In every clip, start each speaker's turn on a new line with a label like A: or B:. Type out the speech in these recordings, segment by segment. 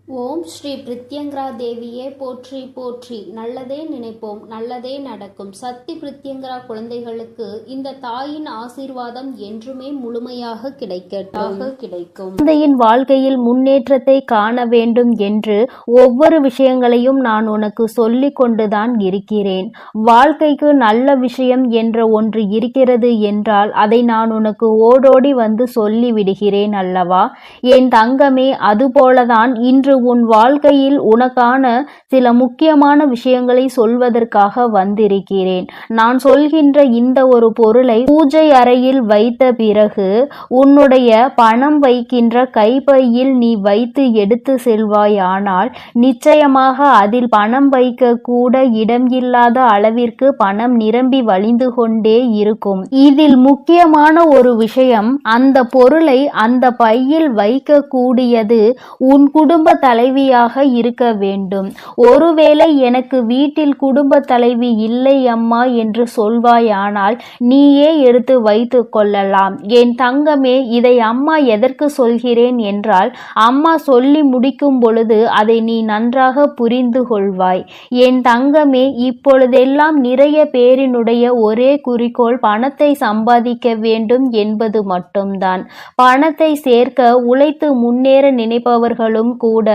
A: ஓம் ஸ்ரீ பிரித்யங்கரா தேவியே போற்றி போற்றி. நல்லதே நினைப்போம், நல்லதே நடக்கும். சக்தி பிரித்யங்கரா குழந்தைகளுக்கு இந்த தாயின் ஆசீர்வாதம் என்றுமே முழுமையாக கிடைக்கும்.
B: குழந்தையின் வாழ்க்கையில் முன்னேற்றத்தை காண வேண்டும் என்று ஒவ்வொரு விஷயங்களையும் நான் உனக்கு சொல்லிக் கொண்டுதான் இருக்கிறேன். வாழ்க்கைக்கு நல்ல விஷயம் என்ற ஒன்று இருக்கிறது என்றால் அதை நான் உனக்கு ஓடோடி வந்து சொல்லி விடுகிறேன் அல்லவா என் தங்கமே. அதுபோலதான் இன்று உன் வாழ்க்கையில் உனக்கான சில முக்கியமான விஷயங்களை சொல்வதற்காக வந்திருக்கிறேன். நான் சொல்கின்ற இந்த ஒரு பொருளை பூஜை அறையில் வைத்த பிறகு உன்னுடைய பணம் வைக்கின்ற கைப்பையில் நீ வைத்து எடுத்து செல்வாயானால் நிச்சயமாக அதில் பணம் வைக்க கூட இடம் இல்லாத அளவிற்கு பணம் நிரம்பி வழிந்து கொண்டே இருக்கும். இதில் முக்கியமான ஒரு விஷயம், அந்த பொருளை அந்த பையில் வைக்க கூடியது உன் குடும்ப தலைவியாக இருக்க வேண்டும். ஒருவேளை எனக்கு வீட்டில் குடும்ப தலைவி இல்லை அம்மா என்று சொல்வாயானால் நீயே எடுத்து வைத்து கொள்ளலாம். என் தங்கமே, இதை அம்மா எதற்கு சொல்கிறேன் என்றால், அம்மா சொல்லி முடிக்கும் பொழுது அதை நீ நன்றாக புரிந்து கொள்வாய். என் தங்கமே, இப்பொழுதெல்லாம் நிறைய பேரினுடைய ஒரே குறிக்கோள் பணத்தை சம்பாதிக்க வேண்டும் என்பது மட்டும்தான். பணத்தை சேர்க்க உழைத்து முன்னேற நினைப்பவர்களும் கூட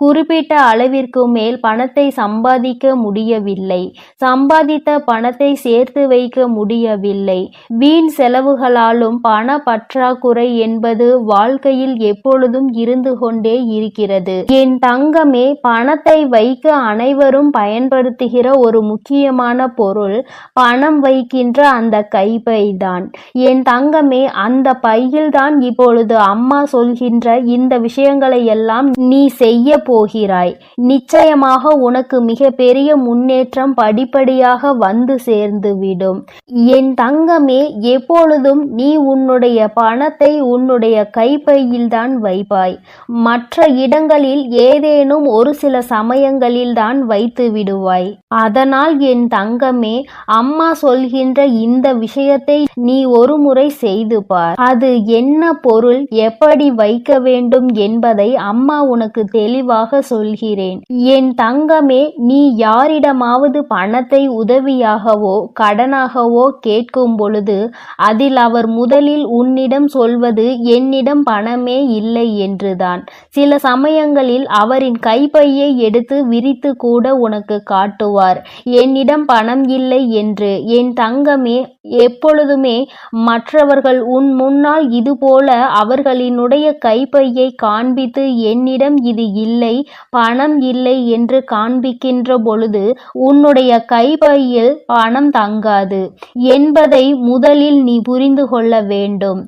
B: குறிப்பிட்ட அளவிற்கு மேல் பணத்தை சம்பாதிக்க முடியவில்லை. சம்பாதித்த பணத்தை சேர்த்து வைக்க முடியவில்லை. வீண் செலவுகளாலும் பண பற்றாக்குறை என்பது வாழ்க்கையில் எப்பொழுதும் இருந்து கொண்டே இருக்கிறது. என் தங்கமே, பணத்தை வைக்க அனைவரும் பயன்படுத்துகிற ஒரு முக்கியமான பொருள் பணம் வைக்கின்ற அந்த கைப்பைதான். என் தங்கமே, அந்த பையில்தான் இப்பொழுது அம்மா சொல்கின்ற இந்த விஷயங்களை எல்லாம் நீ செய்ய போகிறாய். நிச்சயமாக உனக்கு மிக பெரிய முன்னேற்றம் படிப்படியாக வந்து சேர்ந்துவிடும். என் தங்கமே, எப்பொழுதும் நீ உன்னுடைய பணத்தை உன்னுடைய கைப்பையில்தான் வைப்பாய். மற்ற இடங்களில் ஏதேனும் ஒரு சில சமயங்களில் தான் வைத்து விடுவாய். அதனால் என் தங்கமே, அம்மா சொல்கின்ற இந்த விஷயத்தை நீ ஒரு முறை செய்து பார். அது என்ன பொருள், எப்படி வைக்க வேண்டும் என்பதை அம்மா உனக்கு தெளிவாக சொல்கிறேன். என் தங்கமே, நீ யாரிடமாவது பணத்தை உதவியாகவோ கடனாகவோ கேட்கும் பொழுது அதில் அவர் முதலில் உன்னிடம் சொல்வது என்னிடம் பணமே இல்லை என்றுதான். சில சமயங்களில் அவரின் கைப்பையை எடுத்து விரித்து கூட உனக்கு காட்டுவார், என்னிடம் பணம் இல்லை என்று. என் தங்கமே, எப்பொழுதுமே மற்றவர்கள் உன் முன்னால் இதுபோல அவர்களினுடைய கைப்பையை காண்பித்து என்னிடம் இது இல்லை, பணம் இல்லை என்று காண்பிக்கின்ற பொழுது உன்னுடைய கைப்பையில் பணம் தங்காது என்பதை முதலில் நீ புரிந்து கொள்ள வேண்டும்.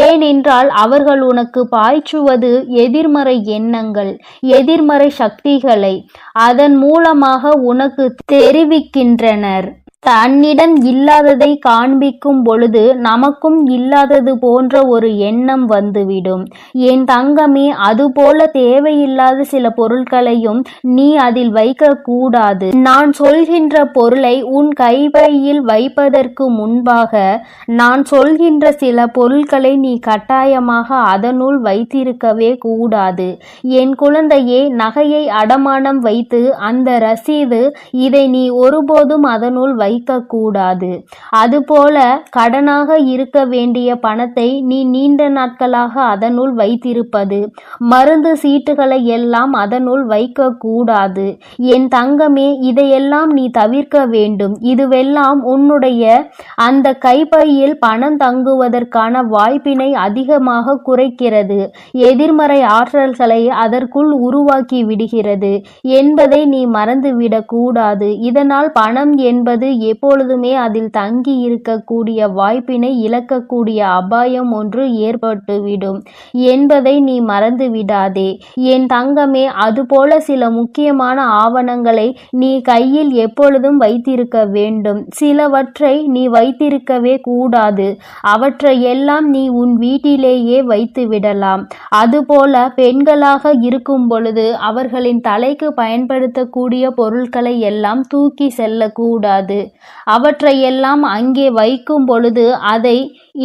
B: ஏனென்றால் அவர்கள் உனக்கு பாய்ச்சுவது எதிர்மறை எண்ணங்கள், எதிர்மறை சக்திகளை அதன் மூலமாக உனக்கு தெரிவிக்கின்றனர். தன்னிடம் இல்லாததை காண்பிக்கும் பொழுது நமக்கும் இல்லாதது போன்ற ஒரு எண்ணம் வந்துவிடும். என் தங்கமே, அதுபோல தேவையில்லாத சில பொருட்களையும் நீ அதில் வைக்க கூடாது. நான் சொல்கின்ற பொருளை உன் கைப்பையில் வைப்பதற்கு முன்பாக நான் சொல்கின்ற சில பொருட்களை நீ கட்டாயமாக அதனுள் வைத்திருக்கவே கூடாது. என் குழந்தையே, நகையை அடமானம் வைத்து அந்த ரசீது, இதை நீ ஒருபோதும் அதனுள் வைக்கக்கூடாது. அதுபோல கடனாக இருக்க வேண்டிய பணத்தை நீ நீண்ட நாட்களாக அதனுள் வைத்திருப்பது, மருந்து சீட்டுகளை எல்லாம் அதனுள் வைக்க கூடாது. என் தங்கமே, இதையெல்லாம் நீ தவிர்க்க வேண்டும். இதுவெல்லாம் உன்னுடைய அந்த கைப்பையில் பணம் தங்குவதற்கான வாய்ப்பினை அதிகமாக குறைக்கிறது, எதிர்மறை ஆற்றல்களை அதற்குள் உருவாக்கி விடுகிறது என்பதை நீ மறந்துவிடக் கூடாது. இதனால் பணம் என்பது எப்பொழுதுமே அதில் தங்கி இருக்கக்கூடிய வாய்ப்பினை இழக்கக்கூடிய அபாயம் ஒன்று ஏற்பட்டுவிடும் என்பதை நீ மறந்து விடாதே. என் தங்கமே, அதுபோல சில முக்கியமான ஆவணங்களை நீ கையில் எப்பொழுதும் வைத்திருக்க வேண்டும். சிலவற்றை நீ வைத்திருக்கவே கூடாது. அவற்றையெல்லாம் நீ உன் வீட்டிலேயே வைத்து விடலாம். அதுபோல பெண்களாக இருக்கும் பொழுது அவர்களின் தலைக்கு பயன்படுத்தக்கூடிய பொருட்களை எல்லாம் தூக்கி செல்லக்கூடாது. அவற்றையெல்லாம் அங்கே வைக்கும் பொழுது அதை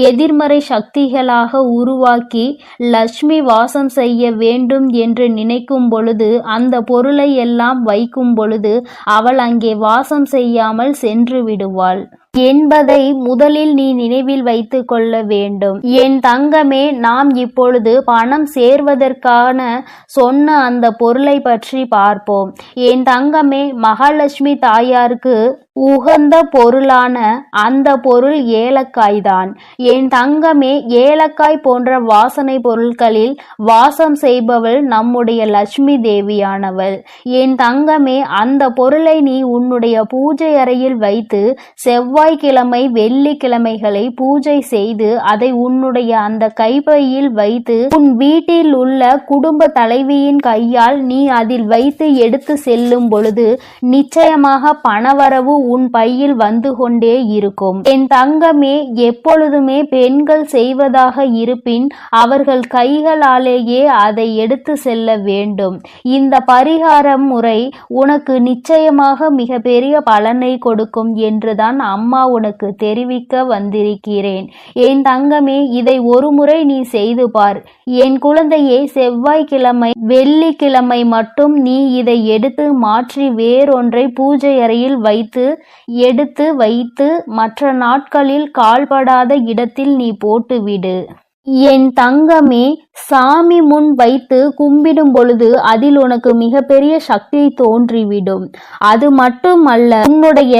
B: எதிர்மறை சக்திகளாக உருவாக்கி லட்சுமி வாசம் செய்ய வேண்டும் என்று நினைக்கும் பொழுது அந்த பொருளை எல்லாம் வைக்கும் பொழுது அவள் அங்கே வாசம் செய்யாமல் சென்று விடுவாள் என்பதை முதலில் நீ நினைவில் வைத்து கொள்ள வேண்டும். என் தங்கமே, நாம் இப்பொழுது பணம் சேர்வதற்கான சொன்ன அந்த பொருளை பற்றி பார்ப்போம். என் தங்கமே, மகாலட்சுமி தாயாருக்கு உகந்த பொருளான அந்த பொருள் ஏலக்காய் தான். என் தங்கமே, ஏலக்காய் போன்ற வாசனை பொருட்களில் வாசம் செய்பவள் நம்முடைய லட்சுமி தேவியானவள். என் தங்கமே, அந்த பொருளை நீ உன்னுடைய பூஜை அறையில் வைத்து செவ்வாய்க்கிழமை வெள்ளிக்கிழமைகளை பூஜை செய்து அதை உன்னுடைய அந்த கைப்பையில் வைத்து உன் வீட்டில் உள்ள குடும்ப தலைவியின் கையால் நீ அதில் வைத்து எடுத்து செல்லும் பொழுது நிச்சயமாக பணவரவு உன் பையில் வந்து கொண்டே இருக்கும். என் தங்கமே, எப்பொழுதுமே பெண்கள் செய்வதாக இருப்பின் அவர்கள் கைகளாலேயே அதை எடுத்து செல்ல வேண்டும். இந்த பரிகார முறை உனக்கு நிச்சயமாக மிக பெரிய பலனை கொடுக்கும் என்றுதான் அம்மா உனக்கு தெரிவிக்க வந்திருக்கிறேன். என் தங்கமே, இதை ஒரு முறை நீ செய்து பார். என் குழந்தையே, செவ்வாய்க்கிழமை வெள்ளிக்கிழமை மட்டும் நீ இதை எடுத்து மாற்றி வேறொன்றை பூஜை அறையில் எடுத்து வைத்து மற்ற நாட்களில் கால்படாத இடத்தில் நீ போட்டுவிடு. என் தங்கமே, சாமி முன் வைத்து கும்பிடும் பொழுது அதில் உனக்கு மிகப்பெரிய சக்தி தோன்றிவிடும். அது மட்டுமல்ல, உன்னுடைய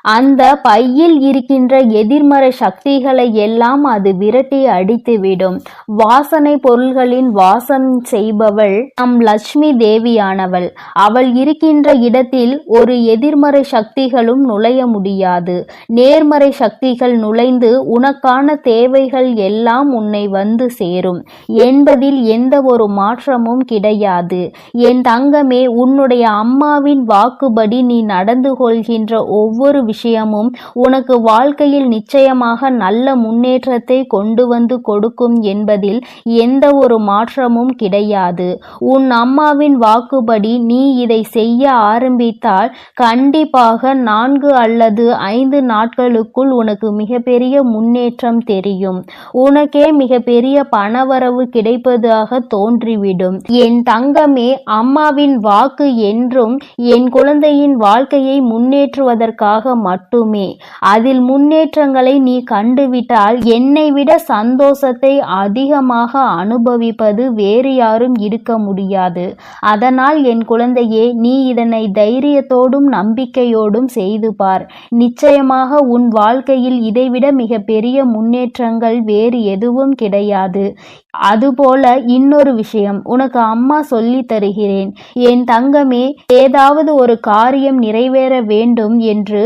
B: அந்த பையில் இருக்கின்ற எதிர்மறை சக்திகளை எல்லாம் அது விரட்டி அடித்துவிடும். வாசனை பொருள்களின் வாசனை செய்பவள் நம் லட்சுமி தேவியானவள். அவள் இருக்கின்ற இடத்தில் ஒரு எதிர்மறை சக்திகளும் நுழைய முடியாது. நேர்மறை சக்திகள் நுழைந்து உனக்கான தேவைகள் எல்லாம் உன்னை வந்து சேரும் என்பதில் எந்த ஒரு மாற்றமும் கிடையாது. என் தங்கமே, உன்னுடைய அம்மாவின் வாக்குப்படி நீ நடந்து கொள்கின்ற ஒவ்வொரு விஷயமும் உனக்கு வாழ்க்கையில் நிச்சயமாக நல்ல முன்னேற்றத்தை கொண்டு வந்து கொடுக்கும் என்பதில் எந்த ஒரு மாற்றமும் கிடையாது. உன் அம்மாவின் வாக்குப்படி நீ இதை செய்ய ஆரம்பித்தால் கண்டிப்பாக 4 அல்லது 5 நாட்களுக்குள் உனக்கு மிகப்பெரிய முன்னேற்றம் தெரியும். உனக்கே மிகப்பெரிய பணவரவு கிடைப்பதாக தோன்றிவிடும். என் தங்கமே, அம்மாவின் வாக்கு என்றும் என் குழந்தையின் வாழ்க்கையை முன்னேற்றுவதற்காக மட்டுமே. அதில் முன்னேற்றங்களை நீ கண்டுவிட்டால் என்னை விட சந்தோஷத்தை அதிகமாக அனுபவிப்பது வேறு யாரும் இருக்க முடியாது. அதனால் என் குழந்தையே, நீ இதனை தைரியத்தோடும் நம்பிக்கையோடும் செய்து பார். நிச்சயமாக உன் வாழ்க்கையில் இதைவிட மிக பெரிய முன்னேற்றங்கள் வேறு எதுவும் கிடையாது. அதுபோல இன்னொரு விஷயம் உனக்கு அம்மா சொல்லி தருகிறேன். என் தங்கமே, ஏதாவது ஒரு காரியம் நிறைவேற வேண்டும் என்று,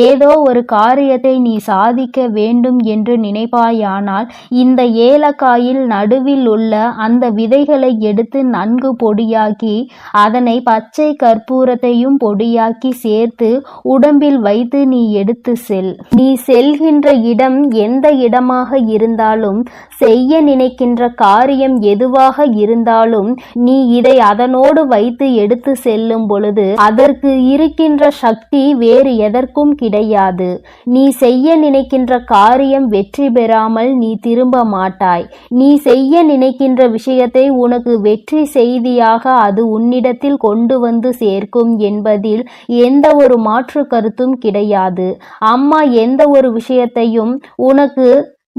B: ஏதோ ஒரு காரியத்தை நீ சாதிக்க வேண்டும் என்று நினைப்பாயானால் இந்த ஏலக்காயில் நடுவில் உள்ள அந்த விதைகளை எடுத்து நன்கு பொடியாக்கி அதனை பச்சை கற்பூரத்தையும் பொடியாக்கி சேர்த்து உடம்பில் வைத்து நீ எடுத்து செல். நீ செல்கின்ற இடம் எந்த இடமாக இருந்தாலும், செய்ய நினைக்கின்ற காரியம் எதுவாக இருந்தாலும் நீ இதை அதனோடு வைத்து எடுத்து செல்லும் பொழுது அதற்கு இருக்கின்ற சக்தி வேறு எதற்கும் கிடையாது. நீ செய்ய நினைக்கின்ற காரியம் வெற்றி பெறாமல் நீ திரும்ப மாட்டாய். நீ செய்ய நினைக்கின்ற விஷயத்தை உனக்கு வெற்றி செய்தியாக அது உன்னிடத்தில் கொண்டு வந்து சேர்க்கும் என்பதில் எந்த ஒரு மாற்று கருத்தும் கிடையாது. அம்மா எந்த ஒரு விஷயத்தையும் உனக்கு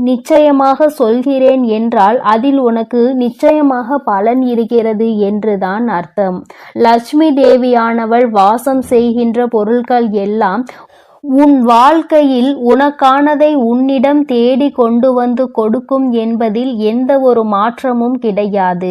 B: நிச்சயமாக சொல்கிறேன் என்றால் அதில் உனக்கு நிச்சயமாக பலன் இருக்கிறது என்றுதான் அர்த்தம். லட்சுமி தேவியானவள் வாசம் செய்கின்ற பொருட்கள் எல்லாம் உன் வாழ்க்கையில் உனக்கானதை உன்னிடம் தேடி கொண்டு வந்து கொடுக்கும் என்பதில் எந்த ஒரு மாற்றமும் கிடையாது.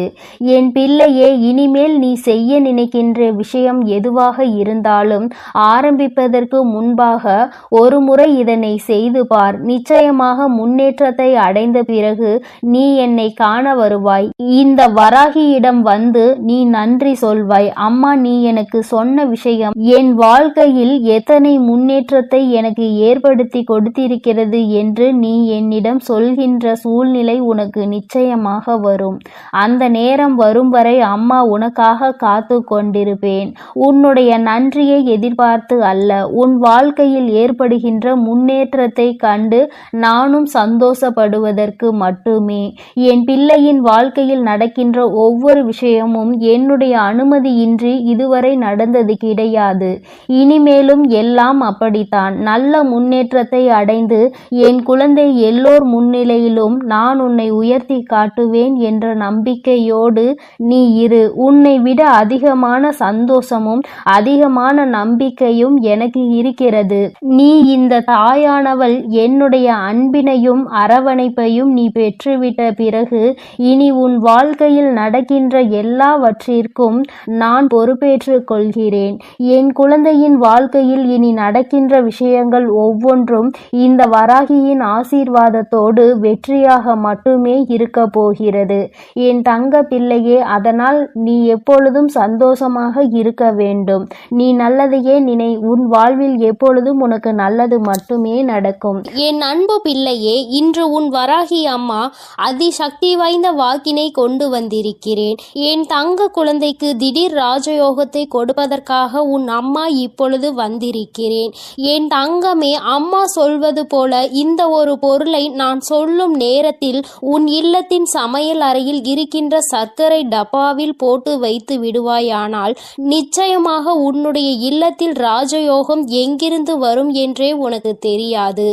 B: என் பிள்ளையே, இனிமேல் நீ செய்ய நினைக்கின்ற விஷயம் எதுவாக இருந்தாலும் ஆரம்பிப்பதற்கு முன்பாக ஒரு முறை இதனை செய்து பார். நிச்சயமாக முன்னேற்றத்தை அடைந்த பிறகு நீ என்னை காண வருவாய். இந்த வராகியிடம் வந்து நீ நன்றி சொல்வாய். அம்மா, நீ எனக்கு சொன்ன விஷயம் என் வாழ்க்கையில் எத்தனை முன்னேற்றத்தை முன்னேற்றத்தை எனக்கு ஏற்படுத்தி கொடுத்திருக்கிறது என்று நீ என்னிடம் சொல்கின்ற சூழ்நிலை உனக்கு நிச்சயமாக வரும். அந்த நேரம் வரும் வரை அம்மா உனக்காக காத்து கொண்டிருப்பேன். உன்னுடைய நன்றியை எதிர்பார்த்து அல்ல, உன் வாழ்க்கையில் ஏற்படுகின்ற முன்னேற்றத்தை கண்டு நானும் சந்தோஷப்படுவதற்கு மட்டுமே. என் பிள்ளையின் வாழ்க்கையில் நடக்கின்ற ஒவ்வொரு விஷயமும் என்னுடைய அனுமதியின்றி இதுவரை நடந்தது கிடையாது. இனிமேலும் எல்லாம் அப்படித்தான். நல்ல முன்னேற்றத்தை அடைந்து என் குழந்தை எல்லோர் முன்னிலையிலும் நான் உன்னை உயர்த்தி காட்டுவேன் என்ற நம்பிக்கையோடு நீ இரு. உன்னை விட அதிகமான சந்தோஷமும் அதிகமான நம்பிக்கையும் எனக்கு இருக்கிறது. நீ இந்த தாயானவள் என்னுடைய அன்பினையும் அரவணைப்பையும் நீ பெற்றுவிட்ட பிறகு இனி உன் வாழ்க்கையில் நடக்கின்ற எல்லாவற்றிற்கும் நான் பொறுப்பேற்றுக் கொள்கிறேன். என் குழந்தையின் வாழ்க்கையில் இனி நடக்கின்ற விஷயங்கள் ஒவ்வொன்றும் இந்த வராகியின் ஆசீர்வாதத்தோடு வெற்றியாக மட்டுமே இருக்க போகிறது என் தங்க பிள்ளையே. அதனால் நீ எப்பொழுதும் சந்தோஷமாக இருக்க வேண்டும். நீ நல்லதையே நினை. உன் வாழ்வில் எப்பொழுதும் உனக்கு நல்லது மட்டுமே நடக்கும்.
A: என் அன்பு பிள்ளையே, இன்று உன் வராகி அம்மா அதிசக்தி வாய்ந்த வாக்கினை கொண்டு வந்திருக்கிறேன். என் தங்க குழந்தைக்கு திடீர் ராஜயோகத்தை கொடுப்பதற்காக உன் அம்மா இப்பொழுது வந்திருக்கிறேன். என் தங்கமே, அம்மா சொல்வது போல இந்த ஒரு பொருளை நான் சொல்லும் நேரத்தில் உன் இல்லத்தின் சமையல் அறையில் இருக்கின்ற சர்க்கரை டப்பாவில் போட்டு வைத்து விடுவாயானால் நிச்சயமாக உன்னுடைய இல்லத்தில் ராஜயோகம் எங்கிருந்து வரும் என்றே உனக்கு தெரியாது.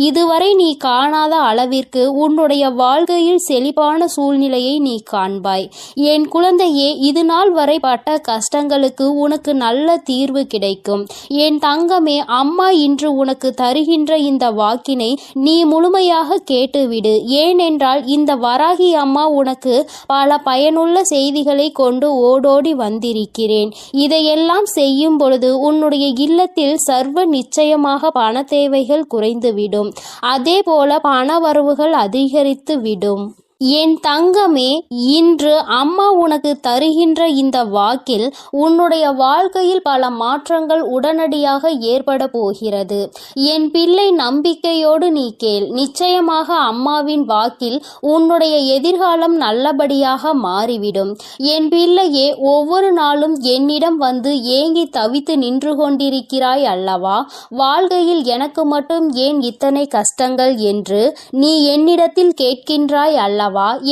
A: இதுவரை நீ காணாத அளவிற்கு உன்னுடைய வாழ்க்கையில் செழிப்பான சூழ்நிலையை நீ காண்பாய். என் குழந்தையே, இது நாள் வரை பட்ட கஷ்டங்களுக்கு உனக்கு நல்ல தீர்வு கிடைக்கும். என் தங்கமே, அம்மா இன்று உனக்கு தருகின்ற இந்த வாக்கினை நீ முழுமையாக கேட்டுவிடு. ஏனென்றால் இந்த வராகி அம்மா உனக்கு பல பயனுள்ள செய்திகளை கொண்டு ஓடோடி வந்திருக்கிறேன். இதையெல்லாம் செய்யும் பொழுது உன்னுடைய இல்லத்தில் சர்வ நிச்சயமாக பண தேவைகள் குறைந்துவிடும். அதே போல பண வரவுகள் அதிகரித்து விடும். என் தங்கமே, இன்று அம்மா உனக்கு தருகின்ற இந்த வாக்கில் உன்னுடைய வாழ்க்கையில் பல மாற்றங்கள் உடனடியாக ஏற்பட போகிறது. என் பிள்ளை, நம்பிக்கையோடு நீ கேள். நிச்சயமாக அம்மாவின் வாக்கில் உன்னுடைய எதிர்காலம் நல்லபடியாக மாறிவிடும். என் பிள்ளையே, ஒவ்வொரு நாளும் என்னிடம் வந்து ஏங்கி தவித்து நின்று கொண்டிருக்கிறாய் அல்லவா? வாழ்க்கையில் எனக்கு மட்டும் ஏன் இத்தனை கஷ்டங்கள் என்று நீ என்னிடத்தில் கேட்கின்றாய் அல்லவா?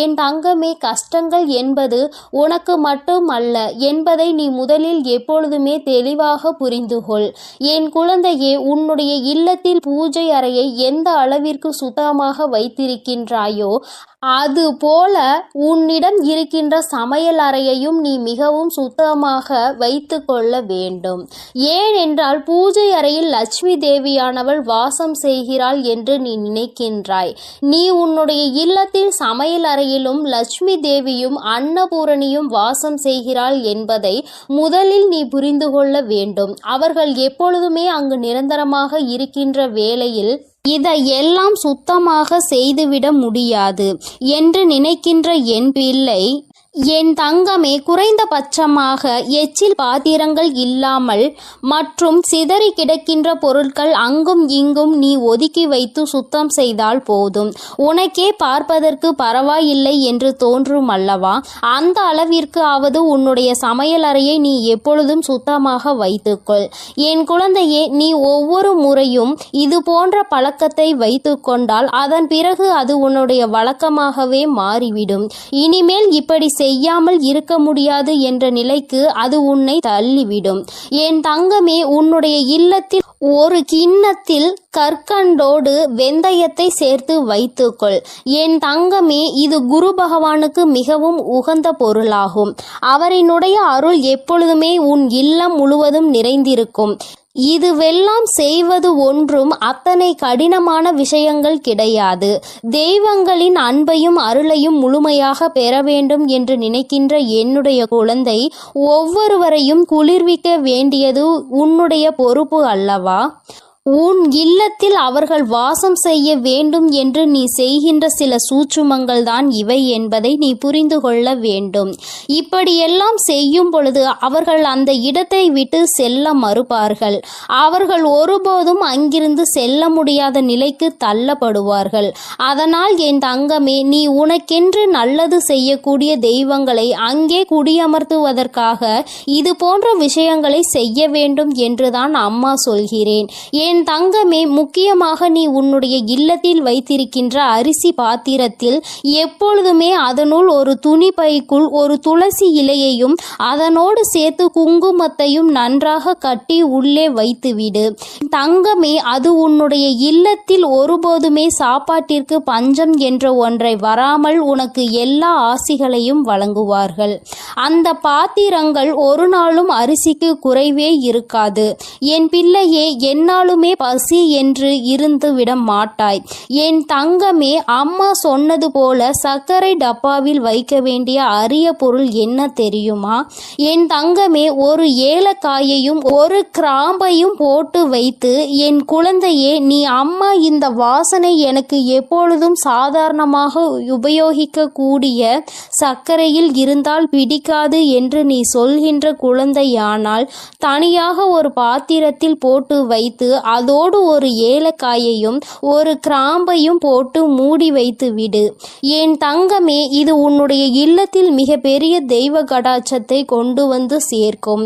A: என் தங்கமே, கஷ்டங்கள் என்பது உனக்கு மட்டும் அல்ல என்பதை நீ முதலில் எப்பொழுதுமே தெளிவாக புரிந்து கொள். என் குழந்தையே, உன்னுடைய இல்லத்தில் பூஜை அறையை எந்த அளவிற்கு சுத்தமாக வைத்திருக்கின்றாயோ அது போல உன்னிடம் இருக்கின்ற சமையல் அறையையும் நீ மிகவும் சுத்தமாக வைத்து கொள்ள வேண்டும். ஏனென்றால் பூஜை அறையில் லட்சுமி தேவியானவள் வாசம் செய்கிறாள் என்று நீ நினைக்கின்றாய். நீ உன்னுடைய இல்லத்தில் சமையல் அறையிலும் லட்சுமி தேவியும் அன்னபூரணியும் வாசம் செய்கிறாள் என்பதை முதலில் நீ புரிந்து கொள்ள வேண்டும். அவர்கள் எப்பொழுதுமே அங்கு நிரந்தரமாக இருக்கின்ற வேளையில் இதையெல்லாம் சுத்தமாக செய்துவிட முடியாது என்று நினைக்கின்ற என் பிள்ளை, என் தங்கமே, குறைந்தபட்சமாக எச்சில் பாத்திரங்கள் இல்லாமல் மற்றும் சிதறி கிடக்கின்ற பொருட்கள் அங்கும் இங்கும் நீ ஒதுக்கி வைத்து சுத்தம் செய்தால் போதும். உனக்கே பார்ப்பதற்கு பரவாயில்லை என்று தோன்றும் அல்லவா? அந்த அளவிற்கு ஆவது உன்னுடைய சமையல் அறையை நீ எப்பொழுதும் சுத்தமாக வைத்துக்கொள். என் குழந்தையே, நீ ஒவ்வொரு முறையும் இது போன்ற பழக்கத்தை வைத்து கொண்டால் அதன் பிறகு அது உன்னுடைய வழக்கமாகவே மாறிவிடும். இனிமேல் இப்படி செய்யாமல் இருக்க முடியாது என்ற நிலைக்கு அது உன்னை தள்ளிவிடும். என் தங்கமே, உன்னுடைய இல்லத்தில் ஒரு கிண்ணத்தில் கற்கண்டோடு வெந்தயத்தை சேர்த்து வைத்துக்கொள். என் தங்கமே, இது குரு பகவானுக்கு மிகவும் உகந்த பொருளாகும். அவரினுடைய அருள் எப்பொழுதுமே உன் இல்லம் முழுவதும் நிறைந்திருக்கும். இதுவெல்லாம் செய்வது ஒன்றும் அத்தனை கடினமான விஷயங்கள் கிடையாது. தெய்வங்களின் அன்பையும் அருளையும் முழுமையாக பெற வேண்டும் என்று நினைக்கின்ற என்னுடைய குழந்தை, ஒவ்வொருவரையும் குளிர்விக்க வேண்டியது உன்னுடைய பொறுப்பு அல்லவா? உன் இல்லத்தில் அவர்கள் வாசம் செய்ய வேண்டும் என்று நீ செய்கின்ற சில சூட்சுமங்கள் தான் இவை என்பதை நீ புரிந்து கொள்ள வேண்டும். இப்படியெல்லாம் செய்யும் பொழுது அவர்கள் அந்த இடத்தை விட்டு செல்ல மறுப்பார்கள். அவர்கள் ஒருபோதும் அங்கிருந்து செல்ல முடியாத நிலைக்கு தள்ளப்படுவார்கள். அதனால் என் தங்கமே, நீ உனக்கென்று நல்லது செய்யக்கூடிய தெய்வங்களை அங்கே குடியமர்த்துவதற்காக இது போன்ற விஷயங்களை செய்ய வேண்டும் என்றுதான் அம்மா சொல்கிறேன். என் தங்கமே, முக்கியமாக நீ உன்னுடைய இல்லத்தில் வைத்திருக்கின்ற அரிசி பாத்திரத்தில் எப்பொழுதுமே அதனுள் ஒரு துணி பைக்குள் ஒரு துளசி இலையையும் அதனோடு சேர்த்து குங்குமத்தையும் நன்றாக கட்டி உள்ளே வைத்துவிடு. தங்கமே, அது உன்னுடைய இல்லத்தில் ஒருபோதுமே சாப்பாட்டிற்கு பஞ்சம் என்ற ஒன்றை வராமல் உனக்கு எல்லா ஆசிகளையும் வழங்குவார்கள். அந்த பாத்திரங்கள் ஒரு நாளும் அரிசிக்கு குறைவே இருக்காது. என் பிள்ளையே, என்னாலுமே பசி என்று இருந்து விட மாட்டாய். என் தங்கமே, அம்மா சொன்னது போல சர்க்கரை டப்பாவில் வைக்க வேண்டிய அரிய பொருள் என்ன தெரியுமா? என் தங்கமே, ஒரு ஏலக்காயையும் ஒரு கிராம்பையும் போட்டு வைத்து, என் குழந்தையே, நீ அம்மா இந்த வாசனை எனக்கு எப்பொழுதும் சாதாரணமாக உபயோகிக்க கூடிய சர்க்கரையில் இருந்தால் பிடிக்காது என்று நீ சொல்கின்ற குழந்தையானால் தனியாக ஒரு பாத்திரத்தில் போட்டு வைத்து அதோடு ஒரு ஏலக்காயையும் ஒரு கிராம்பையும் போட்டு மூடி வைத்து விடு. என் தங்கமே, இது உன்னுடைய இல்லத்தில் மிக பெரிய தெய்வ கடாட்சத்தை கொண்டு வந்து சேர்க்கும்.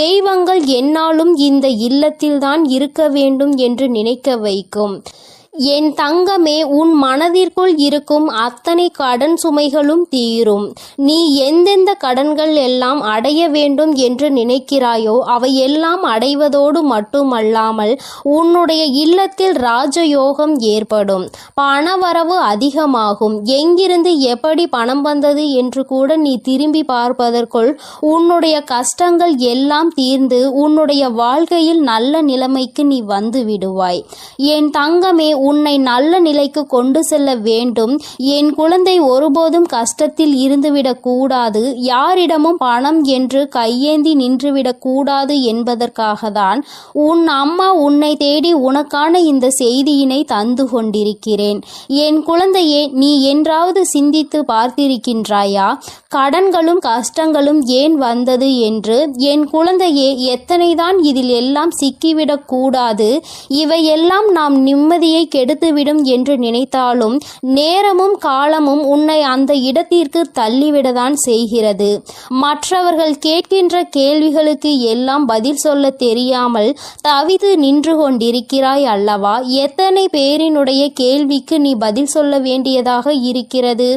A: தெய்வங்கள் என்னாலும் இந்த இல்லத்தில்தான் இருக்க வேண்டும் என்று நினைக்க வைக்கும். என் தங்கமே, உன் மனதிற்குள் இருக்கும் அத்தனை கடன் சுமைகளும் தீரும். நீ எந்தெந்த கடன்கள் எல்லாம் அடைய வேண்டும் என்று நினைக்கிறாயோ அவை எல்லாம் அடைவதோடு மட்டுமல்லாமல் உன்னுடைய இல்லத்தில் ராஜயோகம் ஏற்படும். பணவரவு அதிகமாகும். எங்கிருந்து எப்படி பணம் வந்தது என்று கூட நீ திரும்பி பார்ப்பதற்குள் உன்னுடைய கஷ்டங்கள் எல்லாம் தீர்ந்து உன்னுடைய வாழ்க்கையில் நல்ல நிலைமைக்கு நீ வந்து விடுவாய். என் தங்கமே, உன்னை நல்ல நிலைக்கு கொண்டு செல்ல வேண்டும். என் குழந்தை ஒருபோதும் கஷ்டத்தில் இருந்துவிடக் கூடாது. யாரிடமும் பணம் என்று கையேந்தி நின்றுவிடக் கூடாது என்பதற்காக தான் உன் அம்மா உன்னை தேடி உனக்கான இந்த செய்தியினை தந்து கொண்டிருக்கிறேன். என் குழந்தையே, நீ என்றாவது சிந்தித்து பார்த்திருக்கின்றாயா கடன்களும் கஷ்டங்களும் ஏன் வந்தது என்று? என் குழந்தையே, எத்தனைதான் இதில் எல்லாம் சிக்கிவிடக் கூடாது, இவையெல்லாம் நாம் நிம்மதியை கெடுத்துவிடும் என்று நினைத்தாலும் நேரமும் காலமும் உன்னை அந்த இடத்திற்கு தள்ளிவிடதான் செய்கிறது. மற்றவர்கள் கேட்கின்ற கேள்விகளுக்கு எல்லாம் பதில் சொல்ல தெரியாமல் தவித்து நின்று கொண்டிருக்கிறாய் அல்லவா? எத்தனை பேரினுடைய கேள்விக்கு நீ பதில் சொல்ல வேண்டியதாக இருக்கிறது?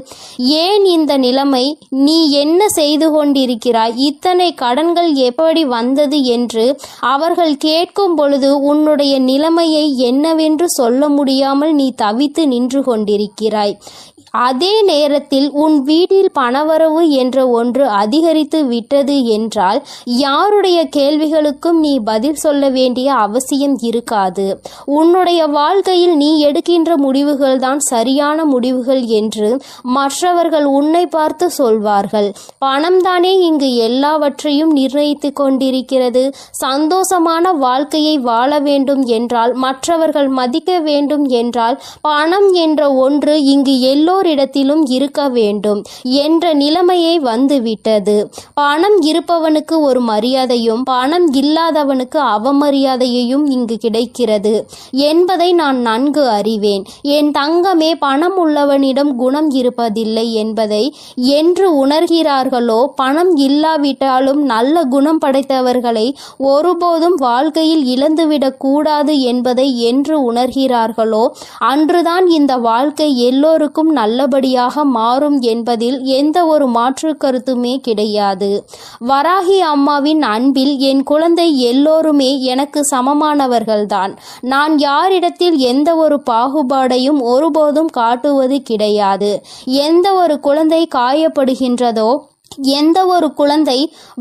A: ஏன் இந்த நிலைமை? நீ என்ன செய்து கொண்டிருக்கிறாய்? இத்தனை கடன்கள் எப்படி வந்தது என்று அவர்கள் கேட்கும் பொழுது உன்னுடைய நிலைமையை என்னவென்று சொல்ல முடியாமல் நீ தவித்து நின்று கொண்டிருக்கிறாய். அதே நேரத்தில் உன் வீட்டில் பணவரவு என்ற ஒன்று அதிகரித்து விட்டது என்றால் யாருடைய கேள்விகளுக்கும் நீ பதில் சொல்ல வேண்டிய அவசியம் இருக்காது. உன்னுடைய வாழ்க்கையில் நீ எடுக்கின்ற முடிவுகள் தான் சரியான முடிவுகள் என்று மற்றவர்கள் உன்னை பார்த்து சொல்வார்கள். பணம்தானே இங்கு எல்லாவற்றையும் நிர்ணயித்து கொண்டிருக்கிறது. சந்தோஷமான வாழ்க்கையை வாழ வேண்டும் என்றால், மற்றவர்கள் மதிக்க வேண்டும் என்றால், பணம் என்ற ஒன்று இங்கு எல்லோரிடத்திலும் இருக்க வேண்டும் என்ற நிலைமையை வந்துவிட்டது. பணம் இருப்பவனுக்கு ஒரு மரியாதையும் பணம் இல்லாதவனுக்கு அவமரியாதையையும் இங்கு கிடைக்கிறது என்பதை நான் நன்கு அறிவேன். என் தங்கமே, பணம் உள்ளவனிடம் குணம் இருப்பதில்லை என்பதை என்று உணர்கிறார்களோ, பணம் இல்லாவிட்டாலும் நல்ல குணம் படைத்தவர்களை ஒருபோதும் வாழ்க்கையில் இழந்துவிடக் கூடாது என்பதை என்று உணர்கிறார்களோ அன்றுதான் இந்த வாழ்க்கை எல்லோருக்கும் நல்லபடியாக மாறும் என்பதில் எந்த ஒரு மாற்று கருத்துமே கிடையாது. வராகி அம்மாவின் அன்பில் என் குழந்தை எல்லோருமே எனக்கு சமமானவர்கள்தான். நான் யாரிடத்தில் எந்த ஒரு பாகுபாடையும் ஒருபோதும் காட்டுவது கிடையாது. எந்த ஒரு குழந்தை காயப்படுகின்றதோ, எந்த ஒரு குழந்தை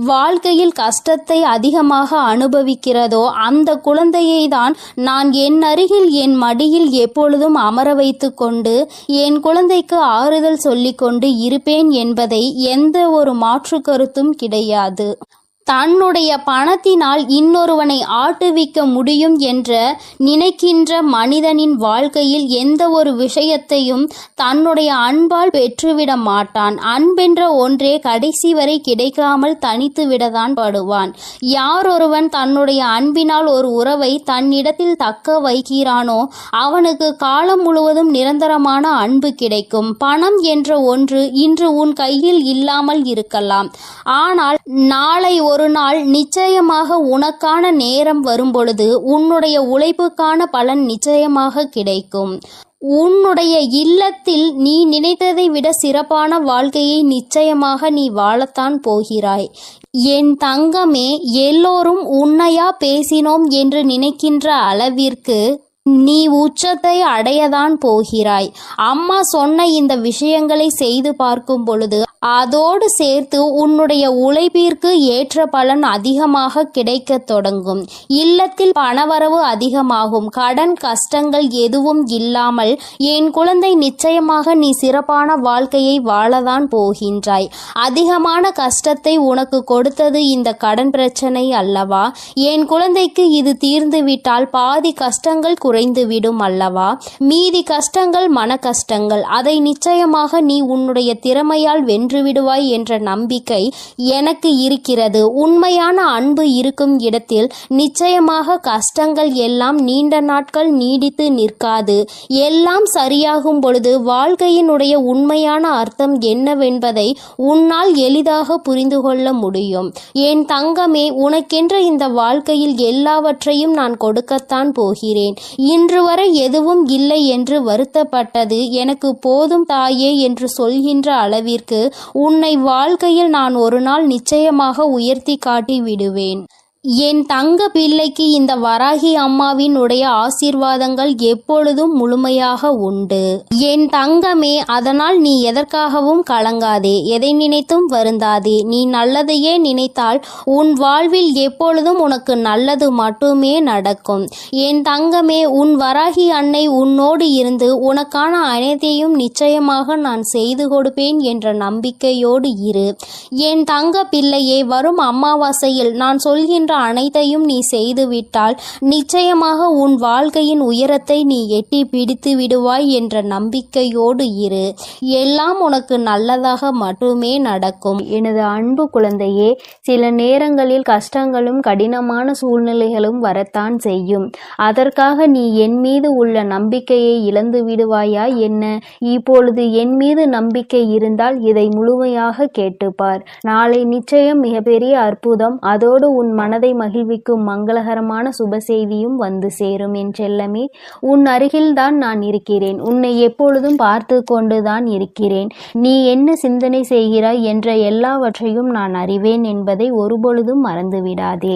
A: வாழ்க்கையில் கஷ்டத்தை அதிகமாக அனுபவிக்கிறதோ அந்த குழந்தையை தான் நான் என் அருகில் என் மடியில் எப்பொழுதும் அமர வைத்து கொண்டு என் குழந்தைக்கு ஆறுதல் சொல்லிக்கொண்டு இருப்பேன் என்பதை எந்த ஒரு மாற்று கருத்தும் கிடையாது. தன்னுடைய பணத்தினால் இன்னொருவனை ஆட்டுவிக்க முடியும் என்ற நினைக்கின்ற மனிதனின் வாழ்க்கையில் எந்த ஒரு விஷயத்தையும் தன்னுடைய அன்பால் பெற்றுவிட மாட்டான். அன்பென்ற ஒன்றே கடைசி வரை கிடைக்காமல் தனித்து விடத்தான் படுவான். யாரொருவன் தன்னுடைய அன்பினால் ஒரு உறவை தன்னிடத்தில் தக்க வைக்கிறானோ அவனுக்கு காலம் முழுவதும் நிரந்தரமான அன்பு கிடைக்கும். பணம் என்ற ஒன்று இன்று உன் கையில் இல்லாமல் இருக்கலாம், ஆனால் நாளை ஒரு நாள் நிச்சயமாக உனக்கான நேரம் வரும்பொழுது உன்னுடைய உழைப்புக்கான பலன் நிச்சயமாக கிடைக்கும். உன்னுடைய இல்லத்தில் நீ நினைத்ததை விட சிறப்பான வாழ்க்கையை நிச்சயமாக நீ வாழத்தான் போகிறாய். என் தங்கமே, எல்லோரும் உன்னையா பேசினோம் என்று நினைக்கின்ற அளவிற்கு நீ உச்சத்தை அடையதான் போகிறாய். அம்மா சொன்ன இந்த விஷயங்களை செய்து பார்க்கும் பொழுது அதோடு சேர்த்து உன்னுடைய உழைப்பிற்கு ஏற்ற பலன் அதிகமாக கிடைக்க தொடங்கும். இல்லத்தில் பணவரவு அதிகமாகும். கடன் கஷ்டங்கள் எதுவும் இல்லாமல் என் குழந்தை நிச்சயமாக நீ சிறப்பான வாழ்க்கையை வாழதான் போகின்றாய். அதிகமான கஷ்டத்தை உனக்கு கொடுத்தது இந்த கடன் பிரச்சனை அல்லவா? என் குழந்தைக்கு இது தீர்ந்துவிட்டால் பாதி கஷ்டங்கள் குறைந்துவிடும் அல்லவா? மீதி கஷ்டங்கள் மன கஷ்டங்கள். அதை நிச்சயமாக நீ உன்னுடைய திறமையால் வென்றுவிடுவாய் என்ற நம்பிக்கை எனக்கு இருக்கிறது. உண்மையான அன்பு இருக்கும் இடத்தில் நிச்சயமாக கஷ்டங்கள் எல்லாம் நீண்ட நாட்கள் நீடித்து நிற்காது. எல்லாம் சரியாகும் பொழுது வாழ்க்கையினுடைய உண்மையான அர்த்தம் என்னவென்பதை உன்னால் எளிதாக புரிந்து கொள்ள முடியும். என் தங்கமே, உனக்கென்ற இந்த வாழ்க்கையில் எல்லாவற்றையும் நான் கொடுக்கத்தான் போகிறேன். இன்று வரை எதுவும் இல்லை என்று வருத்தப்பட்டது எனக்கு போதும் தாயே என்று சொல்கின்ற அளவிற்கு உன்னை வாழ்க்கையில் நான் ஒரு நாள் நிச்சயமாக உயர்த்தி காட்டி விடுவேன். என் தங்க பிள்ளைக்கு இந்த வராகி அம்மாவின் உடைய ஆசீர்வாதங்கள் எப்பொழுதும் முழுமையாக உண்டு. என் தங்கமே, அதனால் நீ எதற்காகவும் கலங்காதே, எதை நினைத்தும் வருந்தாதே. நீ நல்லதையே நினைத்தால் உன் வாழ்வில் எப்பொழுதும் உனக்கு நல்லது மட்டுமே நடக்கும். என் தங்கமே, உன் வராகி அன்னை உன்னோடு இருந்து உனக்கான அனைத்தையும் நிச்சயமாக நான் செய்து கொடுப்பேன் என்ற நம்பிக்கையோடு இரு. என் தங்க பிள்ளையே, வரும் அமாவாசையில் நான் சொல்கின்ற அனைத்தையும் நீ செய்துவிட்டால் நிச்சயமாக உன் வாழ்க்கையின் உயரத்தை நீ எட்டி பிடித்து விடுவாய் என்ற நம்பிக்கையோடு இரு. எல்லாம் உனக்கு நல்லதாக மட்டுமே நடக்கும்.
B: எனது அன்பு குழந்தையே, சில நேரங்களில் கஷ்டங்களும் கடினமான சூழ்நிலைகளும் வரத்தான் செய்யும். அதற்காக நீ என் மீது உள்ள நம்பிக்கையை இழந்து விடுவாயா என்ன? இப்பொழுது என் மீது நம்பிக்கை இருந்தால் இதை முழுமையாக கேட்டுப்பார். நாளை நிச்சயம் மிகப்பெரிய அற்புதம், அதோடு உன் மனதை மகிழ்விக்கும் மங்களகரமான சுப செய்தியும் வந்து சேரும். என் செல்லமே, உன் அருகில்தான் நான் இருக்கிறேன். உன்னை எப்பொழுதும் பார்த்து கொண்டுதான் இருக்கிறேன். நீ என்ன சிந்தனை செய்கிறாய் என்ற எல்லாவற்றையும் நான் அறிவேன் என்பதை ஒருபொழுதும் மறந்துவிடாதே.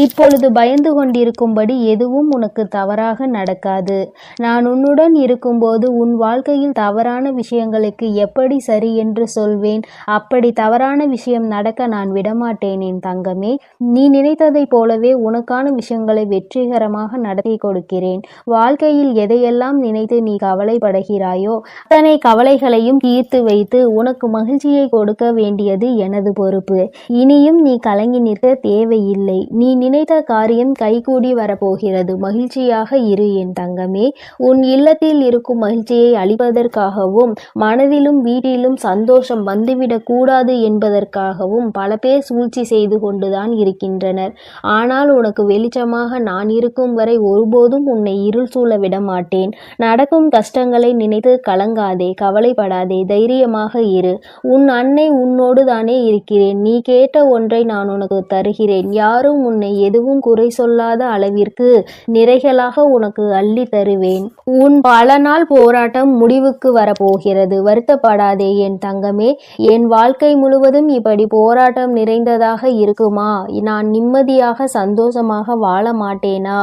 B: இப்பொழுது பயந்து கொண்டிருக்கும்படி எதுவும் உனக்கு தவறாக நடக்காது. நான் உன்னுடன் இருக்கும்போது உன் வாழ்க்கையில் தவறான விஷயங்களுக்கு எப்படி சரி என்று சொல்வேன். அப்படி தவறான விஷயம் நடக்க நான் விடமாட்டேன். என் தங்கமே, நீ நினைத்ததை போலவே உனக்கான விஷயங்களை வெற்றிகரமாக நடத்தி கொடுக்கிறேன். வாழ்க்கையில் எதையெல்லாம் நினைத்து நீ கவலைப்படுகிறாயோ அத்தனை கவலைகளையும் தீர்த்து வைத்து உனக்கு மகிழ்ச்சியை கொடுக்க வேண்டியது எனது பொறுப்பு. இனியும் நீ கலங்கி நிற்க தேவையில்லை. நீ நினைத்த காரியம் கைகூடி வரப்போகிறது. மகிழ்ச்சியாக இரு என் தங்கமே. உன் இல்லத்தில் இருக்கும் மகிழ்ச்சியை அளிப்பதற்காகவும் மனதிலும் வீட்டிலும் சந்தோஷம் வந்துவிடக் கூடாது என்பதற்காகவும் பல பேர் சூழ்ச்சி செய்து கொண்டுதான் இருக்கின்றனர். ஆனால் உனக்கு வெளிச்சமாக நான் இருக்கும் வரை ஒருபோதும் உன்னை இருள் சூழ விட மாட்டேன். நடக்கும் கஷ்டங்களை நினைத்து கலங்காதே, கவலைப்படாதே, தைரியமாக இரு. உன் அன்னை உன்னோடு தானே இருக்கிறேன். நீ கேட்ட ஒன்றை நான் உனக்கு தருகிறேன். யாரும் உன்னை எதுவும் குறை சொல்லாத அளவிற்கு நிறைகளாக உனக்கு அள்ளி தருவேன். உன் பல நாள் போராட்டம் முடிவுக்கு வரப்போகிறது. வருத்தப்படாதே என் தங்கமே. என் வாழ்க்கை முழுவதும் இப்படி போராட்டம் நிறைந்ததாக இருக்குமா? நான் நிம்மதி நிம்மதியாக சந்தோஷமாக வாழ மாட்டேனா?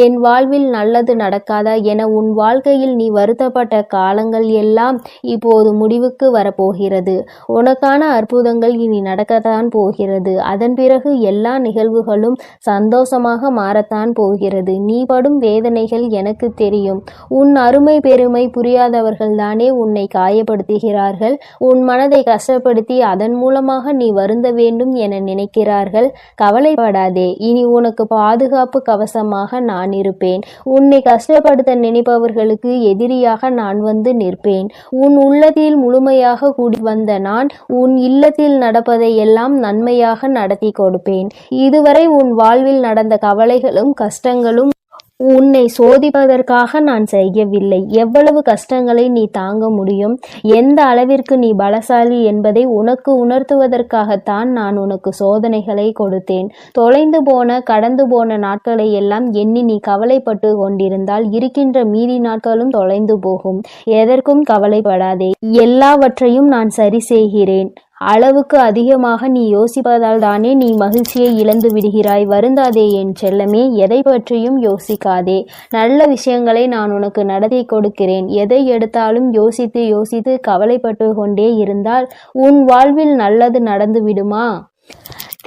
B: என் வாழ்வில் நல்லது நடக்காதா என உன் வாழ்க்கையில் நீ வருத்தப்பட்ட காலங்கள் எல்லாம் இப்போது முடிவுக்கு வரப்போகிறது. உனக்கான அற்புதங்கள் இனி நடக்கத்தான் போகிறது. அதன் பிறகு எல்லா நிகழ்வுகளும் சந்தோஷமாக மாறத்தான் போகிறது. நீ படும் வேதனைகள் எனக்கு தெரியும். உன் அருமை பெருமை புரியாதவர்கள் தானே உன்னை காயப்படுத்துகிறார்கள். உன் மனதை கஷ்டப்படுத்தி அதன் மூலமாக நீ வருந்த வேண்டும் என நினைக்கிறார்கள். கவலைப்படாதே, இனி உனக்கு பாதுகாப்பு கவசமாக நான் இருப்பேன். உன்னை கஷ்டப்படுத்த நினைப்பவர்களுக்கு எதிரியாக நான் வந்து நிற்பேன். உன் உள்ளத்தில் முழுமையாக கூடி வந்த நான் உன் இல்லத்தில் நடப்பதை எல்லாம் நன்மையாக நடத்தி கொடுப்பேன். இதுவரை உன் வாழ்வில் நடந்த கவலைகளும் கஷ்டங்களும் உன்னை சோதிப்பதற்காக நான் செய்யவில்லை. எவ்வளவு கஷ்டங்களை நீ தாங்க முடியும், எந்த அளவிற்கு நீ பலசாலி என்பதை உனக்கு உணர்த்துவதற்காகத்தான் நான் உனக்கு சோதனைகளை கொடுத்தேன். தொலைந்து போன கடந்து போன நாட்களை எல்லாம் எண்ணி நீ கவலைப்பட்டு கொண்டிருந்தால் இருக்கின்ற மீதி நாட்களும் தொலைந்து போகும். எதற்கும் கவலைப்படாதே, எல்லாவற்றையும் நான் சரி செய்கிறேன். அளவுக்கு அதிகமாக நீ யோசிப்பதால் தானே நீ மகிழ்ச்சியை இழந்து விடுகிறாய். வருந்தாதே என் செல்லமே, எதை பற்றியும் யோசிக்காதே. நல்ல விஷயங்களை நான் உனக்கு நடத்தி கொடுக்கிறேன். எதை எடுத்தாலும் யோசித்து யோசித்து கவலைப்பட்டு கொண்டே இருந்தால் உன் வாழ்வில் நல்லது நடந்து விடுமா?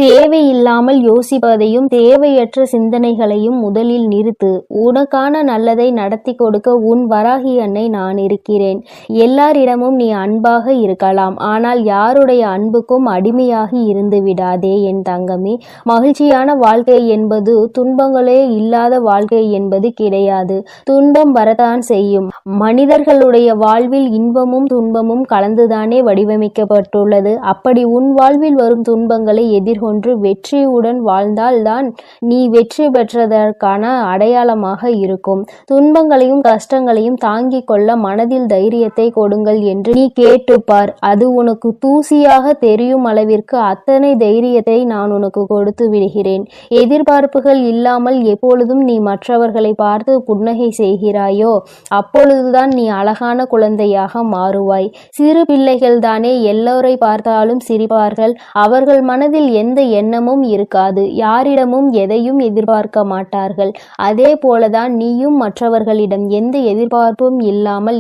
B: தேவையில்லாமல் யோசிப்பதையும் தேவையற்ற சிந்தனைகளையும் முதலில் நிறுத்து. உனக்கான நல்லதை நடத்தி கொடுக்க உன் வராகி அன்னை நான் இருக்கிறேன். எல்லாரிடமும் நீ அன்பாக இருக்கலாம், ஆனால் யாருடைய அன்புக்கும் அடிமையாகி இருந்து விடாதே என் தங்கமே. மகிழ்ச்சியான வாழ்க்கை என்பது துன்பங்களே இல்லாத வாழ்க்கை என்பது கிடையாது. துன்பம் வரத்தான் செய்யும். மனிதர்களுடைய வாழ்வில் இன்பமும் துன்பமும் கலந்துதானே வடிவமைக்கப்பட்டுள்ளது. அப்படி உன் வாழ்வில் வரும் துன்பங்களை எதிர்கொண்டு வெற்றியுடன் வாழ்ந்தால்தான் நீ வெற்றி பெற்றதற்கான அடையாளமாக இருக்கும். துன்பங்களையும் கஷ்டங்களையும் தாங்கிக் கொள்ள மனதில் தைரியத்தை கொடுங்கள் என்று நீ கேட்டுப்பார். அது உனக்கு தூசியாக தெரியும் அளவிற்கு அத்தனை தைரியத்தை நான் உனக்கு கொடுத்து விடுகிறேன். எதிர்பார்ப்புகள் இல்லாமல் எப்பொழுதும் நீ மற்றவர்களை பார்த்து புன்னகை செய்கிறாயோ அப்பொழுதுதான் நீ அழகான குழந்தையாக மாறுவாய். சிறு பிள்ளைகள் தானே எல்லோரை பார்த்தாலும் சிரிப்பார்கள். அவர்கள் மனதில் எந்த எண்ணமும் இருக்காது. யாரிடமும் எதையும் எதிர்பார்க்க மாட்டார்கள். அதே போலதான் நீயும் மற்றவர்களிடம் எந்த எதிர்பார்ப்பும் இல்லாமல்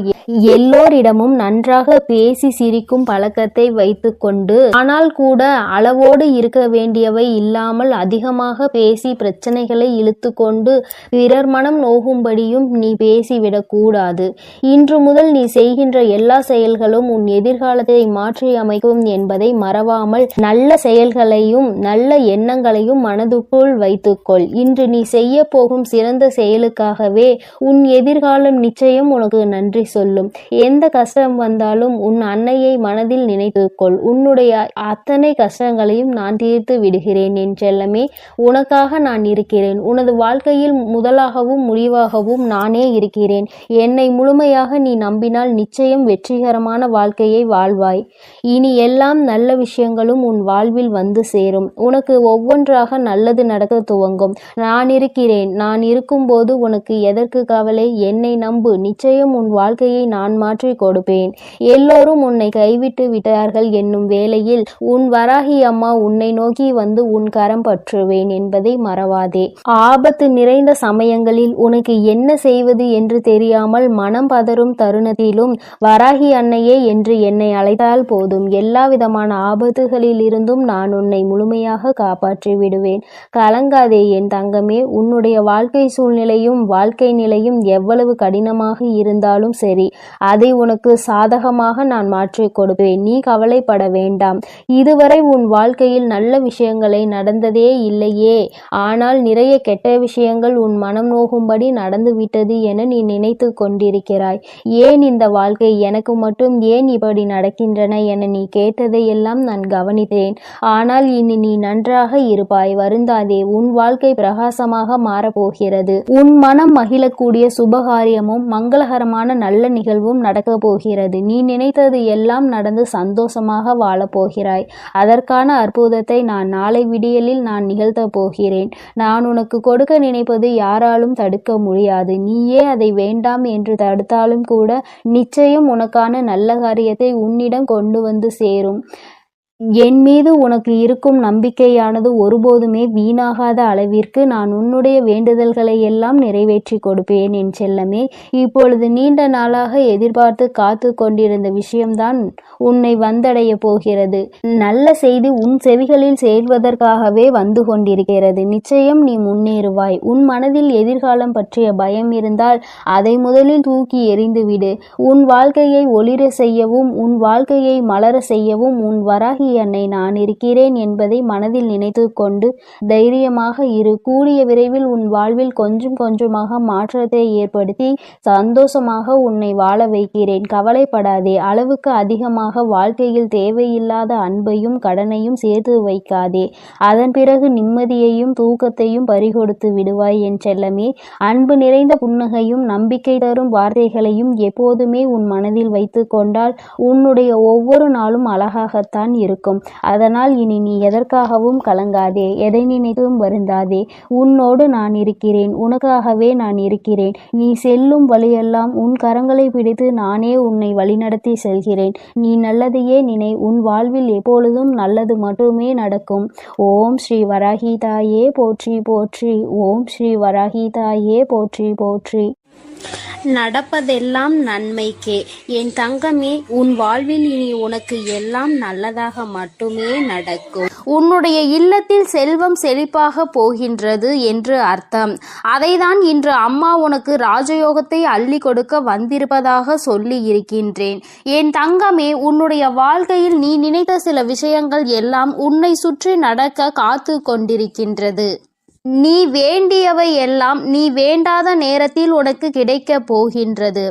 B: எல்லோரிடமும் நன்றாக பேசி சிரிக்கும் பழக்கத்தை வைத்துக்கொண்டு, ஆனால் கூட அளவோடு இருக்க வேண்டியவை இல்லாமல் அதிகமாக பேசி பிரச்சனைகளை இழுத்து கொண்டு பிறர் மனம் நோகும்படியும் நீ பேசிவிடக் கூடாது. இன்று முதல் நீ செய்கின்ற எல்லா செயல்களும் உன் எதிர்காலத்தை மாற்றி அமைக்கும் என்பதை மறவாமல் நல்ல செயல்களையும் நல்ல எண்ணங்களையும் மனதுக்குள் வைத்துக்கொள். இன்று நீ செய்ய போகும் சிறந்த செயலுக்காகவே உன் எதிர்காலம் நிச்சயம் உனக்கு நன்றி சொல்லும். எந்த கஷ்டம் வந்தாலும் உன் அன்னையை மனதில் நினைத்துக்கொள். உன்னுடைய அத்தனை கஷ்டங்களையும் நான் தீர்த்து விடுகிறேன் என் செல்லமே. உனக்காக நான் இருக்கிறேன். உனது வாழ்க்கையில் முதலாகவும் முடிவாகவும் நானே இருக்கிறேன். என்னை முழுமையாக நீ நம்பினால் நிச்சயம் வெற்றிகரமான வாழ்க்கையை வாழ்வாய். இனி எல்லாம் நல்ல விஷயங்களும் உன் வாழ்வில் வந்து சேரும். உனக்கு ஒவ்வொன்றாக நல்லது நடக்க துவங்கும். நான் இருக்கிறேன். நான் இருக்கும்போது உனக்கு எதற்கு கவலை? என்னை நம்பு. நிச்சயம் உன் வாழ்க்கையை நான் மாற்றி கொடுப்பேன். எல்லோரும் உன்னை கைவிட்டு விட்டார்கள் என்னும் வேளையில் உன் வராகி அம்மா உன்னை நோக்கி வந்து உன் கரம் பற்றுவேன் என்பதை மறவாதே. ஆபத்து நிறைந்த சமயங்களில் உனக்கு என்ன செய்வது என்று தெரியாமல் மனம் பதறும் தருணத்திலும் வராகி அன்னையே என்று என்னை அழைத்தால் போதும். எல்லா விதமான ஆபத்துகளில் இருந்தும் நான் உன்னை முழுமையாக காப்பாற்றி விடுவேன். கலங்காதே என் தங்கமே. உன்னுடைய வாழ்க்கை சூழ்நிலையும் வாழ்க்கை நிலையும் எவ்வளவு கடினமாக இருந்தாலும் சரி, அதை உனக்கு சாதகமாக நான் மாற்றிக் கொடுப்பேன். நீ கவலைப்பட வேண்டாம். இதுவரை உன் வாழ்க்கையில் நல்ல விஷயங்களை நடந்ததே இல்லையே, ஆனால் நிறைய கெட்ட விஷயங்கள் உன் மனம் நோகும்படி நடந்துவிட்டது என நீ நினைத்து கொண்டிருக்கிறாய். ஏன் இந்த வாழ்க்கை எனக்கு மட்டும் ஏன் இப்படி நடக்கின்றன என நீ கேட்டதையெல்லாம் நான் கவனித்தேன். ஆனால் இனி நீ நன்றாக இருப்பாய். வருந்தாதே. உன் வாழ்க்கை பிரகாசமாக மாறப்போகிறது. உன் மனம் மகிழக்கூடிய சுபகாரியமும் மங்களகரமான நல்ல நிகழ்வும் நடக்கப் போகிறது. நீ நினைத்தது எல்லாம் நடந்து சந்தோஷமாக வாழப்போகிறாய். அதற்கான அற்புதத்தை நான் நாளை விடியலில் நான் நிகழ்த்தப் போகிறேன். நான் உனக்கு கொடுக்க நினைப்பது யாராலும் தடுக்க முடியாது. நீயே அதை வேண்டாம் என்று தடுத்தாலும் கூட நிச்சயம் உனக்கான நல்ல காரியத்தை உன்னிடம் கொண்டு வந்து சேரும். என் மீது உனக்கு இருக்கும் நம்பிக்கையானது ஒருபோதுமே வீணாகாத அளவிற்கு நான் உன்னுடைய வேண்டுதல்களை எல்லாம் நிறைவேற்றி கொடுப்பேன் என் செல்லமே. இப்பொழுது நீண்ட நாளாக எதிர்பார்த்து காத்து கொண்டிருந்த விஷயம்தான் உன்னை வந்தடைய போகிறது. நல்ல செய்தி உன் செவிகளில் சேர்வதற்காகவே வந்து கொண்டிருக்கிறது. நிச்சயம் நீ முன்னேறுவாய். உன் மனதில் எதிர்காலம் பற்றிய பயம் இருந்தால் அதை முதலில் தூக்கி எறிந்துவிடு. உன் வாழ்க்கையை ஒளிர செய்யவும் உன் வாழ்க்கையை மலர செய்யவும் உன் வராகி அன்னை நான் இருக்கிறேன் என்பதை மனதில் நினைத்து கொண்டு தைரியமாக இரு. கூடிய விரைவில் உன் வாழ்வில் கொஞ்சம் கொஞ்சமாக மாற்றத்தை ஏற்படுத்தி சந்தோஷமாக உன்னை வாழ வைக்கிறேன். கவலைப்படாதே. அளவுக்கு அதிகமாக வாழ்க்கையில் தேவையில்லாத அன்பையும் கடனையும் சேர்த்து வைக்காதே. அதன் பிறகு நிம்மதியையும் தூக்கத்தையும் பறிகொடுத்து விடுவாய் என் செல்லமே. அன்பு நிறைந்த புன்னகையும் நம்பிக்கை தரும் வார்த்தைகளையும் எப்போதுமே உன் மனதில் வைத்து கொண்டால் உன்னுடைய ஒவ்வொரு நாளும் அழகாகத்தான் இருக்கும். அதனால் இனி நீ எதற்காகவும் கலங்காதே. எதை நினைத்தும் வருந்தாதே. உன்னோடு நான் இருக்கிறேன். உனக்காகவே நான் இருக்கிறேன். நீ செல்லும் வழியெல்லாம் உன் கரங்களை பிடித்து நானே உன்னை வழிநடத்தி செல்கிறேன். நீ நல்லதையே நினை. உன் வாழ்வில் எப்பொழுதும் நல்லது மட்டுமே நடக்கும். ஓம் ஸ்ரீ வராகி தாயே போற்றி போற்றி. ஓம் ஸ்ரீ வராகி தாயே போற்றி போற்றி.
A: நடப்பதெல்லாம் நன்மைக்கே. என் தங்கமே, உன் வாழ்வில் இனி உனக்கு எல்லாம் நல்லதாக மட்டுமே நடக்கும். உன்னுடைய இல்லத்தில் செல்வம் செழிப்பாக போகின்றது என்று அர்த்தம். அதைதான் இன்று அம்மா உனக்கு ராஜயோகத்தை அள்ளி கொடுக்க வந்திருப்பதாக சொல்லி இருக்கின்றேன். என் தங்கமே, உன்னுடைய வாழ்க்கையில் நீ நினைத்த சில விஷயங்கள் எல்லாம் உன்னை சுற்றி நடக்க காத்து கொண்டிருக்கின்றது. நீ வேண்டியவை எல்லாம் நீ வேண்டாத நேரத்தில் உனக்கு கிடைக்க போகின்றது.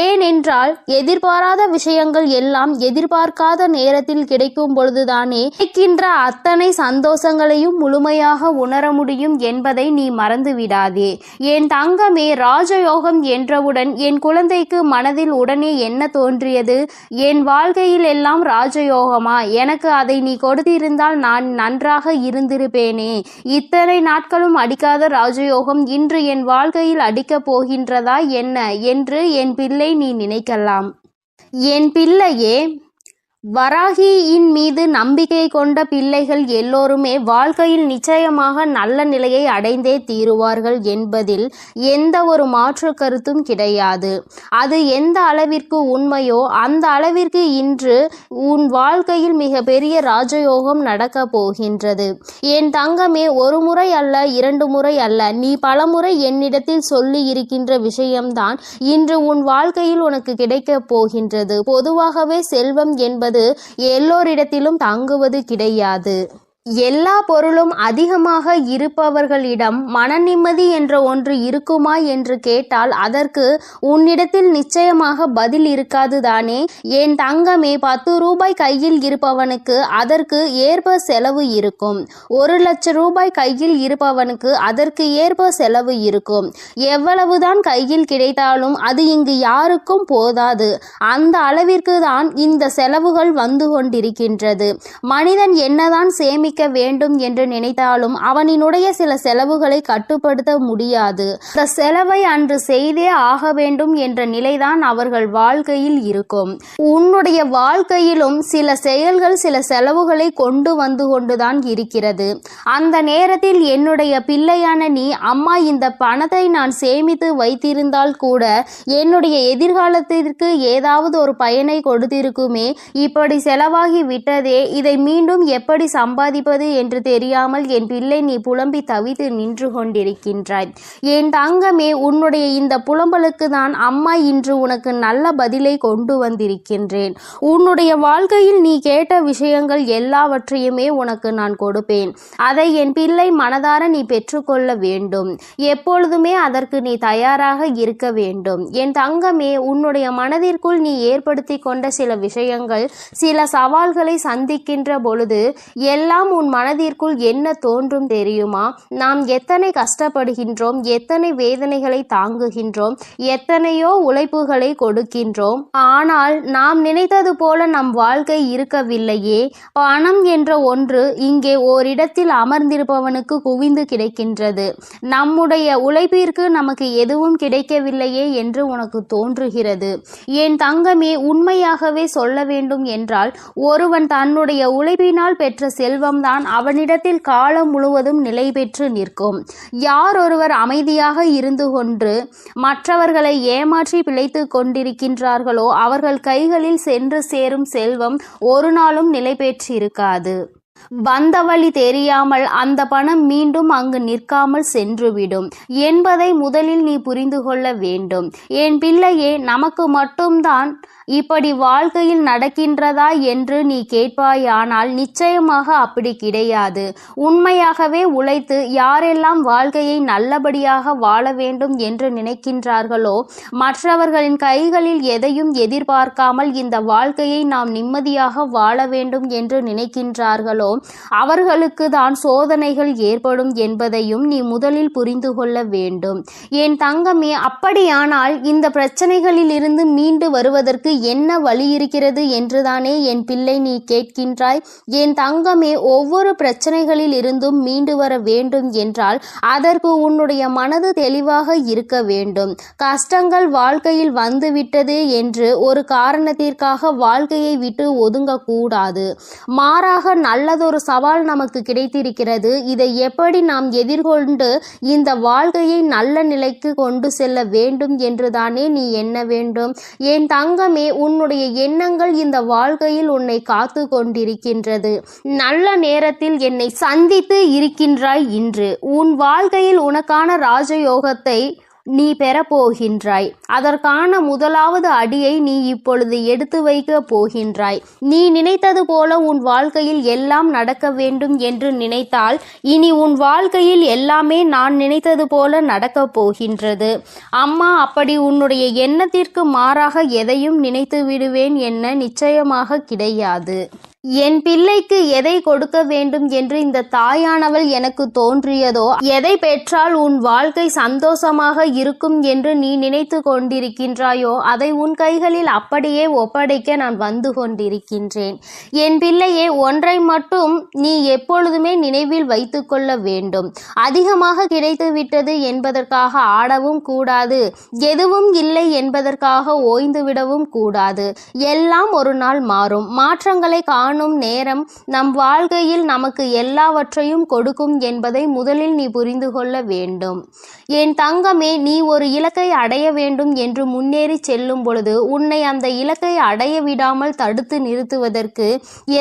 A: ஏனென்றால் எதிர்பாராத விஷயங்கள் எல்லாம் எதிர்பார்க்காத நேரத்தில் கிடைக்கும் பொழுதுதானே கிடைக்கின்ற அத்தனை சந்தோஷங்களையும் முழுமையாக உணர முடியும் என்பதை நீ மறந்து விடாதே. என் தங்கமே, ராஜயோகம் என்றவுடன் என் குழந்தைக்கு மனதில் உடனே என்ன தோன்றியது? என் வாழ்க்கையில் எல்லாம் ராஜயோகமா? எனக்கு அதை நீ கொடுத்திருந்தால் நான் நன்றாக இருந்திருப்பேனே. இத்தனை நாட்கள் அடிக்காத ராஜயோகம் இன்று என் வாழ்க்கையில் அடிக்கப் போகின்றதா என்ன என்று என் பிள்ளை நீ நினைக்கலாம். என் பிள்ளையே, வராகியின் மீது நம்பிக்கை கொண்ட பிள்ளைகள் எல்லோருமே வாழ்க்கையில் நிச்சயமாக நல்ல நிலையை அடைந்தே தீருவார்கள் என்பதில் எந்த ஒரு மாற்று கருத்தும் கிடையாது. அது எந்த அளவிற்கு உண்மையோ அந்த அளவிற்கு இன்று உன் வாழ்க்கையில் மிக பெரிய ராஜயோகம் நடக்க போகின்றது. என் தங்கமே, ஒரு முறை அல்ல, 2 முறை அல்ல, நீ பலமுறை என்னிடத்தில் சொல்லி இருக்கின்ற விஷயம்தான் இன்று உன் வாழ்க்கையில் உனக்கு கிடைக்க போகின்றது. பொதுவாகவே செல்வம் என்பது எல்லோரிடத்திலும் தங்குவது கிடையாது. எல்லா பொருளும் அதிகமாக இருப்பவர்களிடம் மன நிம்மதி என்ற ஒன்று இருக்குமா என்று கேட்டால் அதற்கு உன்னிடத்தில் நிச்சயமாக பதில் இருக்காது தானே. என் தங்கமே, 10 ரூபாய் கையில் இருப்பவனுக்கு அதற்கு ஏற்ப செலவு இருக்கும். 1 லட்சம் ரூபாய் கையில் இருப்பவனுக்கு அதற்கு ஏற்ப செலவு இருக்கும். எவ்வளவுதான் கையில் கிடைத்தாலும் அது இங்கு யாருக்கும் போதாது. அந்த அளவிற்கு தான் இந்த செலவுகள் வந்து கொண்டிருக்கின்றது. மனிதன் என்னதான் சேமிக்க வேண்டும் என்று நினைத்தாலும் அவனினுடைய சில செலவுகளை கட்டுப்படுத்த முடியாது. அந்த செலவை அன்று செய்தே ஆக வேண்டும் என்ற நிலைதான் அவர்கள் வாழ்க்கையில் இருக்கும். உன்னுடைய வாழ்க்கையிலும் சில செயல்கள் சில செலவுகளை கொண்டு வந்து கொண்டுதான் இருக்கிறது. அந்த நேரத்தில் என்னுடைய பிள்ளையான நீ, அம்மா இந்த பணத்தை நான் சேமித்து வைத்திருந்தால் கூட என்னுடைய எதிர்காலத்திற்கு ஏதாவது ஒரு பயனை கொடுத்திருக்குமே, இப்படி செலவாகி விட்டதே, இதை மீண்டும் எப்படி சம்பாதிப்பது என்று தெரியாமல் என் பிள்ளை நீ புலம்பி தவித்து நின்று கொண்டிருக்கின்றாய். என் தங்கமே, உன்னுடைய இந்த புலம்பலுக்கு தான் அம்மா இன்று உனக்கு நல்ல பதிலை கொண்டு வந்திருக்கின்றேன். உன்னுடைய வாழ்க்கையில் நீ கேட்ட விஷயங்கள் எல்லாவற்றையுமே உனக்கு நான் கொடுப்பேன். அதை என் பிள்ளை மனதார நீ பெற்றுக்கொள்ள வேண்டும். எப்பொழுதுமே அதற்கு நீ தயாராக இருக்க வேண்டும். என் தங்கமே, உன்னுடைய மனதிற்குள் நீ ஏற்படுத்தி கொண்ட சில விஷயங்கள், சில சவால்களை சந்திக்கின்ற பொழுது எல்லாம்
B: உன் மனதிற்குள் என்ன தோன்றும் தெரியுமா? நாம் எத்தனை கஷ்டப்படுகின்றோம், எத்தனை வேதனைகளை தாங்குகின்றோம், எத்தனையோ உழைப்புகளை கொடுக்கின்றோம். ஆனால் நாம் நினைத்தது போல நம் வாழ்க்கை இருக்கவில்லையே. பணம் என்ற ஒன்று இங்கே ஓரிடத்தில் அமர்ந்திருப்பவனுக்கு குவிந்து கிடைக்கின்றது. நம்முடைய உழைப்பிற்கு நமக்கு எதுவும் கிடைக்கவில்லையே என்று உனக்கு தோன்றுகிறது. என் தங்கமே, உண்மையாகவே சொல்ல வேண்டும் என்றால் ஒருவன் தன்னுடைய உழைப்பினால் பெற்ற செல்வம்தான் அவனிடத்தில் காலம் முழுவதும் நிலை பெற்று நிற்கும். யார் ஒருவர் அமைதியாக இருந்து கொண்டு மற்றவர்களை ஏமாற்றி பிழைத்து கொண்டிருக்கின்றார்களோ அவர்கள் கைகளில் சென்று சேரும் செல்வம் ஒரு நாளும் நிலை பெற்றிருக்காது. வந்த வழி தெரியாமல் அந்த பணம் மீண்டும் அங்கு நிற்காமல் சென்றுவிடும் என்பதை முதலில் நீ புரிந்து கொள்ள வேண்டும். என் பிள்ளையே, நமக்கு மட்டும்தான் இப்படி வாழ்க்கையில் நடக்கின்றதா என்று நீ கேட்பாயானால் நிச்சயமாக அப்படி கிடையாது. உண்மையாகவே உழைத்து யாரெல்லாம் வாழ்க்கையை நல்லபடியாக வாழ வேண்டும் என்று நினைக்கின்றார்களோ, மற்றவர்களின் கைகளில் எதையும் எதிர்பார்க்காமல் இந்த வாழ்க்கையை நாம் நிம்மதியாக வாழ வேண்டும் என்று நினைக்கின்றார்களோ அவர்களுக்கு தான் சோதனைகள் ஏற்படும் என்பதையும் நீ முதலில் புரிந்து கொள்ள வேண்டும். என் தங்கமே, அப்படியானால் இந்த பிரச்சனைகளில் இருந்து மீண்டு வருவதற்கு என்ன வழி இருக்கிறது என்றுதானே என் பிள்ளை நீ கேட்கின்றாய். என் தங்கமே, ஒவ்வொரு பிரச்சனைகளில் இருந்தும் மீண்டு வர வேண்டும் என்றால் அதற்கு உன்னுடைய மனது தெளிவாக இருக்க வேண்டும். கஷ்டங்கள் வாழ்க்கையில் வந்துவிட்டது என்று ஒரு காரணத்திற்காக வாழ்க்கையை விட்டு ஒதுங்கக்கூடாது. மாறாக நல்லதொரு சவால் நமக்கு கிடைத்திருக்கிறது. இதை எப்படி நாம் எதிர்கொண்டு இந்த வாழ்க்கையை நல்ல நிலைக்கு கொண்டு செல்ல வேண்டும் என்றுதானே நீ எண்ண வேண்டும். என் தங்கமே, உன்னுடைய எண்ணங்கள் இந்த வாழ்க்கையில் உன்னை காத்து கொண்டிருக்கின்றது. நல்ல நேரத்தில் என்னை சந்தித்து இருக்கின்றாய். இன்று உன் வாழ்க்கையில் உனக்கான ராஜயோகத்தை நீ பெறப்போகின்றாய். அதற்கான முதலாவது அடியை நீ இப்பொழுது எடுத்து வைக்க போகின்றாய். நீ நினைத்தது போல உன் வாழ்க்கையில் எல்லாம் நடக்க வேண்டும் என்று நினைத்தால் இனி உன் வாழ்க்கையில் எல்லாமே நான் நினைத்தது போல நடக்கப் போகின்றது. அம்மா, அப்படி உன்னுடைய எண்ணத்திற்கு மாறாக எதையும் நினைத்து விடுவேன் என்ன நிச்சயமாக கிடையாது. என் பிள்ளைக்கு எதை கொடுக்க வேண்டும் என்று இந்த தாயானவள் எனக்கு தோன்றியதோ, எதை பெற்றால் உன் வாழ்க்கை சந்தோஷமாக இருக்கும் என்று நீ நினைத்து கொண்டிருக்கின்றாயோ அதை உன் கைகளில் அப்படியே ஒப்படைக்க நான் வந்து கொண்டிருக்கின்றேன். என் பிள்ளையே, ஒன்றை மட்டும் நீ எப்பொழுதுமே நினைவில் வைத்து கொள்ள வேண்டும். அதிகமாக கிடைத்து விட்டது என்பதற்காக ஆடவும் கூடாது, எதுவும் இல்லை என்பதற்காக ஓய்ந்து விடவும் கூடாது. எல்லாம் ஒரு நாள் மாறும். மாற்றங்களை காணும் நேரம் நம் வாழ்க்கையில் நமக்கு எல்லாவற்றையும் கொடுக்கும் என்பதை முதலில் நீ புரிந்து கொள்ள வேண்டும். என் தங்கமே, நீ ஒரு இலக்கை அடைய வேண்டும் என்று முன்னேறி செல்லும் பொழுது உன்னை அந்த இலக்கை அடைய விடாமல் தடுத்து நிறுத்துவதற்கு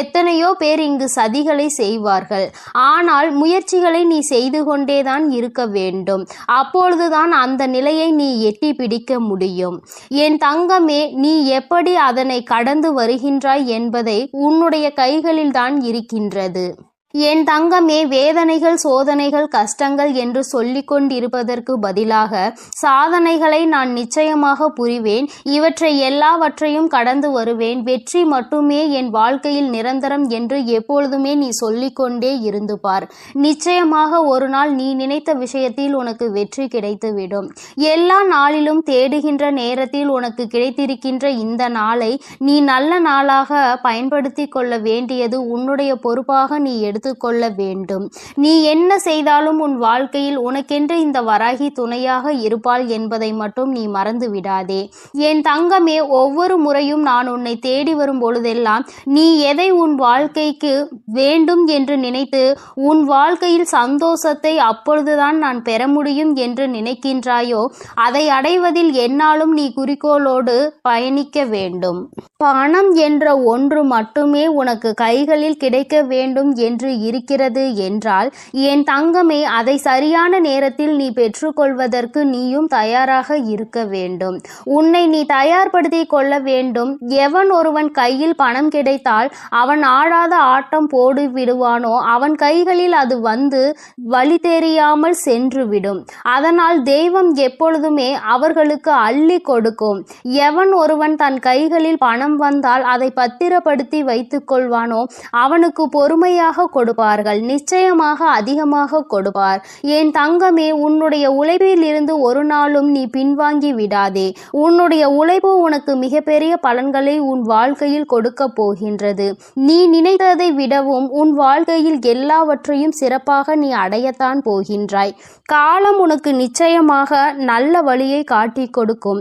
B: எத்தனையோ பேர் இங்கு சதிகளை செய்வார்கள். ஆனால் முயற்சிகளை நீ செய்து கொண்டேதான் இருக்க வேண்டும். அப்பொழுதுதான் அந்த நிலையை நீ எட்டி பிடிக்க முடியும். என் தங்கமே, நீ எப்படி அதனை கடந்து வருகின்றாய் என்பதை உன்னுடைய கைகளில் தான் இருக்கின்றது. என் தங்கமே, வேதனைகள், சோதனைகள், கஷ்டங்கள் என்று சொல்லிக் கொண்டிருப்பதற்கு பதிலாக சாதனைகளை நான் நிச்சயமாக புரிவேன். இவற்றை எல்லாவற்றையும் கடந்து வருவேன். வெற்றி மட்டுமே என் வாழ்க்கையில் நிரந்தரம் என்று எப்பொழுதுமே நீ சொல்லிக்கொண்டே இருந்து பார். நிச்சயமாக ஒரு நாள் நீ நினைத்த விஷயத்தில் உனக்கு வெற்றி கிடைத்துவிடும். எல்லா நாளிலும் தேடுகின்ற நேரத்தில் உனக்கு கிடைத்திருக்கின்ற இந்த நாளை நீ நல்ல நாளாக பயன்படுத்தி கொள்ள வேண்டியது உன்னுடைய பொறுப்பாக நீ கொள்ள வேண்டும். நீ என்ன செய்தாலும் உன் வாழ்க்கையில் உனக்கென்று இந்த வராகி துணையாக இருப்பாள் என்பதை மட்டும் நீ மறந்து விடாதே. என் தங்கமே, ஒவ்வொரு முறையும் நான் உன்னை தேடி வரும் பொழுதெல்லாம் நீ எதை உன் வாழ்க்கைக்கு வேண்டும் என்று நினைத்து உன் வாழ்க்கையில் சந்தோஷத்தை அப்பொழுதுதான் நான் பெற முடியும் என்று நினைக்கின்றாயோ அதை அடைவதில் என்னாலும் நீ குறிக்கோளோடு பயணிக்க வேண்டும். பணம் என்ற ஒன்று மட்டுமே உனக்கு கைகளில் கிடைக்க வேண்டும் என்று இருக்கிறது என்றால் என் தங்கமே, அதை சரியான நேரத்தில் நீ பெற்றுக்கொள்வதற்கு நீயும் தயாராக இருக்க வேண்டும். உன்னை நீ தயார்படுத்தி கொள்ள வேண்டும். எவன் ஒருவன் கையில் பணம் கிடைத்தால் அவன் ஆடாத ஆட்டம் போடு விடுவானோ அவன் கைகளில் அது வந்து வழி தெரியாமல் சென்றுவிடும். அதனால் தெய்வம் எப்பொழுதுமே அவர்களுக்கு அள்ளி கொடுக்கும். எவன் ஒருவன் தன் கைகளில் பணம் வந்தால் அதை பத்திரப்படுத்தி வைத்துக் கொள்வானோ அவனுக்கு பொறுமையாக கொடுப்பார்கள், நிச்சயமாக அதிகமாக கொடுப்பார். என் தங்கமே, உன்னுடைய உழைப்பில் இருந்து ஒரு நாளும் நீ பின்வாங்கி விடாதே. உன்னுடைய உழைப்பு உனக்கு மிகப்பெரிய பலன்களை உன் வாழ்க்கையில் கொடுக்க போகின்றது. நீ நினைத்ததை விடவும் உன் வாழ்க்கையில் எல்லாவற்றையும் சிறப்பாக நீ அடையத்தான் போகின்றாய். காலம் உனக்கு நிச்சயமாக நல்ல வழியை காட்டி கொடுக்கும்.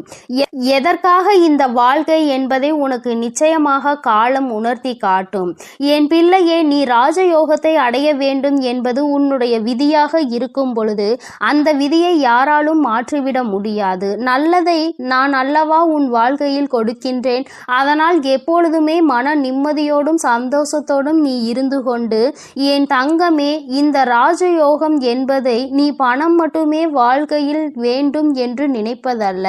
B: எதற்காக இந்த வாழ்க்கை என்பதை உனக்கு நிச்சயமாக காலம் உணர்த்தி காட்டும். என் பிள்ளையே, நீ ராஜயோகத்தை அடைய வேண்டும் என்பது உன்னுடைய விதியாக இருக்கும் பொழுது அந்த விதியை யாராலும் மாற்றிவிட முடியாது. நல்லதை நான் அல்லவா உன் வாழ்க்கையில் கொடுக்கின்றேன். அதனால் எப்பொழுதுமே மன நிம்மதியோடும் சந்தோஷத்தோடும் நீ இருந்து கொண்டு, என் தங்கமே, இந்த ராஜயோகம் என்பதை நீ பணம் மட்டுமே வாழ்க்கையில் வேண்டும் என்று நினைப்பதல்ல.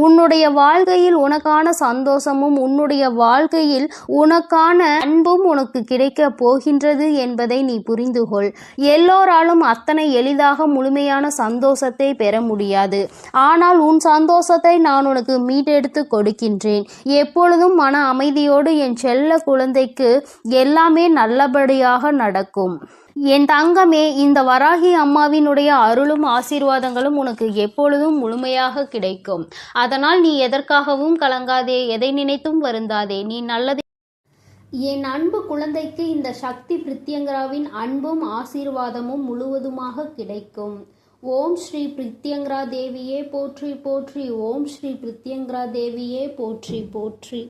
B: உன்னுடைய வாழ்க்கையில் உனக்கான சந்தோஷமும் உன்னுடைய வாழ்க்கையில் உனக்கான அன்பும் உனக்கு கிடைக்க போகின்றது என்பதை நீ புரிந்து கொள். எல்லோராலும் அத்தனை எளிதாக முழுமையான சந்தோஷத்தை பெற முடியாது. ஆனால் உன் சந்தோஷத்தை நான் உனக்கு மீட்டெடுத்து கொடுக்கின்றேன். எப்பொழுதும் மன அமைதியோடு என் செல்ல குழந்தைக்கு எல்லாமே நல்லபடியாக நடக்கும். என் தங்கமே, இந்த வராகி அம்மாவினுடைய அருளும் ஆசீர்வாதங்களும் உனக்கு எப்பொழுதும் முழுமையாக கிடைக்கும். அதனால் நீ எதற்காகவும் கலங்காதே, எதை நினைத்தும் வருந்தாதே. நீ நல்லது.
A: என் அன்பு குழந்தைக்கு இந்த சக்தி பிரித்யங்கராவின் அன்பும் ஆசீர்வாதமும் முழுவதுமாக கிடைக்கும். ஓம் ஸ்ரீ பிரித்யங்கரா தேவியே போற்றி போற்றி. ஓம் ஸ்ரீ பிரித்யங்கரா தேவியே போற்றி போற்றி.